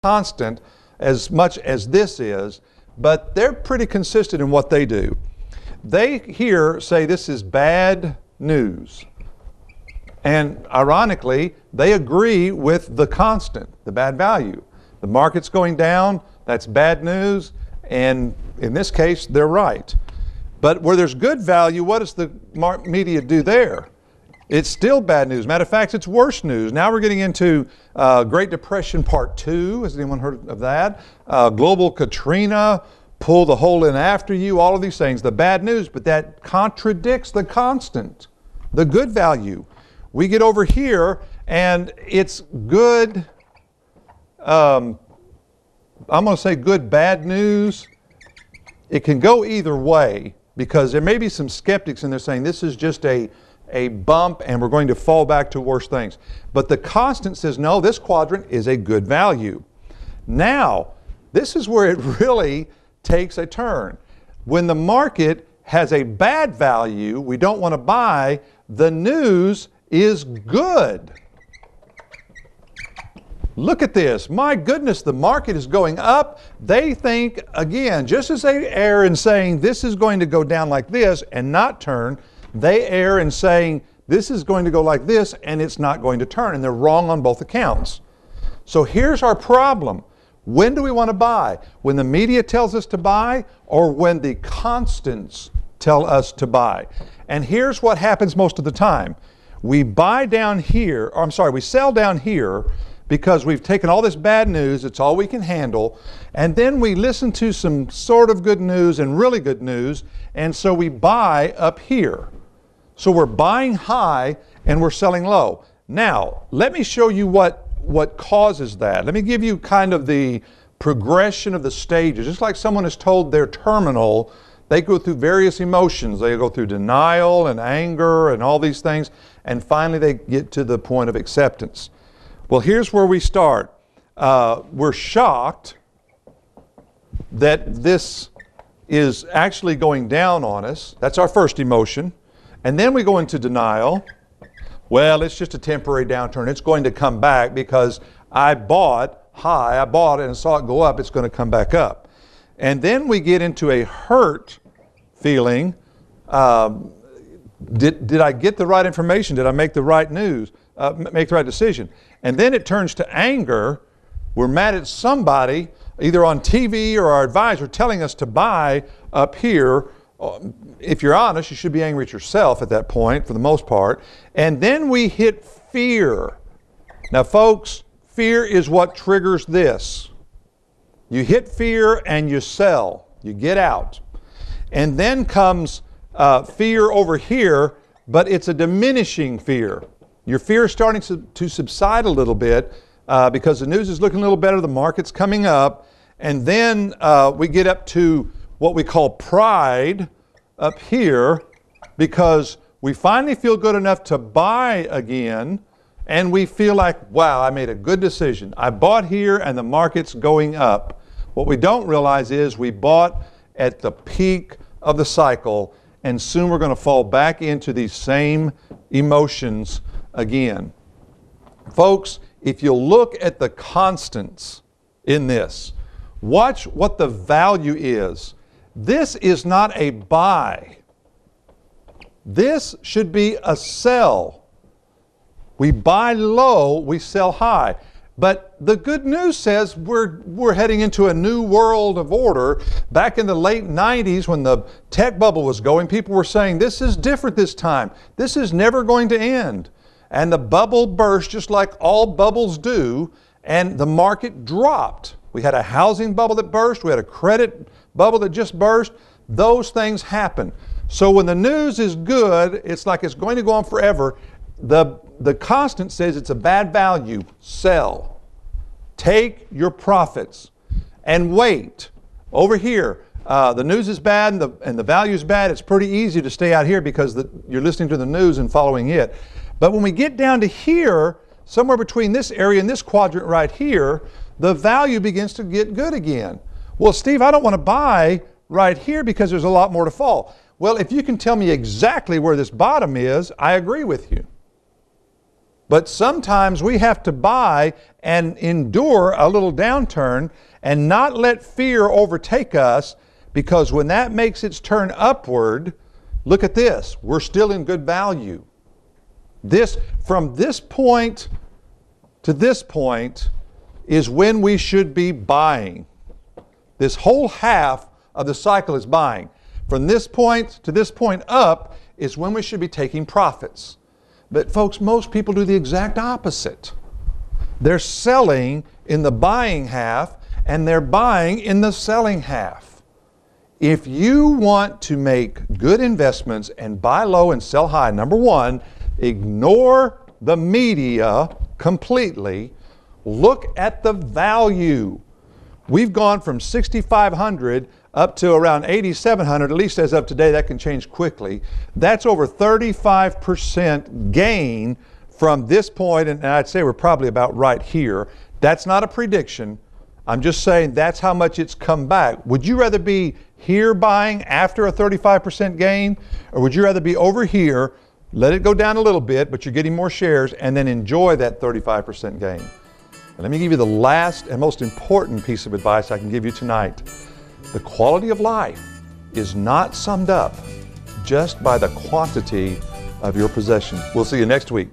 constant as much as this is, but they're pretty consistent in what they do. They here say this is bad news. And ironically, they agree with the constant, the bad value. The market's going down, that's bad news, and in this case, they're right. But where there's good value, what does the media do there? It's still bad news. Matter of fact, it's worse news. Now we're getting into Great Depression Part 2. Has anyone heard of that? Global Katrina, pull the hole in after you, all of these things, the bad news, but that contradicts the constant, the good value. We get over here and it's good, I'm going to say good bad news. It can go either way because there may be some skeptics in there saying this is just a bump and we're going to fall back to worse things. But the constant says, no, this quadrant is a good value. Now, this is where it really takes a turn. When the market has a bad value, we don't want to buy, the news is good. Look at this. My goodness, the market is going up. They think, again, just as they err in saying this is going to go down like this and not turn, they err in saying this is going to go like this and it's not going to turn, and they're wrong on both accounts. So here's our problem. When do we want to buy? When the media tells us to buy or when the constants tell us to buy? And here's what happens most of the time. We buy down here, or I'm sorry, we sell down here because we've taken all this bad news, it's all we can handle, and then we listen to some sort of good news and really good news, and so we buy up here. So we're buying high and we're selling low. Now, let me show you what causes that. Let me give you kind of the progression of the stages. Just like someone is told they're terminal, they go through various emotions. They go through denial and anger and all these things, and finally they get to the point of acceptance. Well, here's where we start. We're shocked that this is actually going down on us. That's our first emotion. And then we go into denial. Well, it's just a temporary downturn. It's going to come back because I bought high, I bought it and saw it go up, it's going to come back up. And then we get into a hurt feeling. Did I get the right information? Did I make the right news? Make the right decision? And then it turns to anger. We're mad at somebody, either on TV or our advisor, telling us to buy up here. If you're honest, you should be angry at yourself at that point for the most part. And then we hit fear. Now folks, fear is what triggers this. You hit fear and you sell. You get out. And then comes fear over here, but it's a diminishing fear. Your fear is starting to subside a little bit because the news is looking a little better, the market's coming up, and then we get up to what we call pride up here because we finally feel good enough to buy again and we feel like, wow, I made a good decision. I bought here and the market's going up. What we don't realize is we bought at the peak of the cycle and soon we're going to fall back into these same emotions again. Folks, if you look at the constants in this, watch what the value is. This is not a buy. This should be a sell. We buy low, we sell high. But the good news says we're heading into a new world of order. Back in the late 90s when the tech bubble was going, people were saying this is different this time. This is never going to end. And the bubble burst just like all bubbles do, and the market dropped. We had a housing bubble that burst. We had a credit bubble that just burst. Those things happen. So when the news is good, it's like it's going to go on forever. The constant says it's a bad value. Sell. Take your profits and wait. Over here, the news is bad and the value is bad. It's pretty easy to stay out here because you're listening to the news and following it. But when we get down to here, somewhere between this area and this quadrant right here, the value begins to get good again. Well, Steve, I don't want to buy right here because there's a lot more to fall. Well, if you can tell me exactly where this bottom is, I agree with you. But sometimes we have to buy and endure a little downturn and not let fear overtake us, because when that makes its turn upward, look at this, we're still in good value. From this point to this point is when we should be buying. This whole half of the cycle is buying. From this point to this point up is when we should be taking profits. But folks, most people do the exact opposite. They're selling in the buying half and they're buying in the selling half. If you want to make good investments and buy low and sell high, number one, ignore the media completely. Look at the value. We've gone from 6,500 up to around 8,700, at least as of today. That can change quickly. That's over 35% gain from this point, and I'd say we're probably about right here. That's not a prediction. I'm just saying that's how much it's come back. Would you rather be here buying after a 35% gain, or would you rather be over here, let it go down a little bit, but you're getting more shares, and then enjoy that 35% gain? And let me give you the last and most important piece of advice I can give you tonight. The quality of life is not summed up just by the quantity of your possessions. We'll see you next week.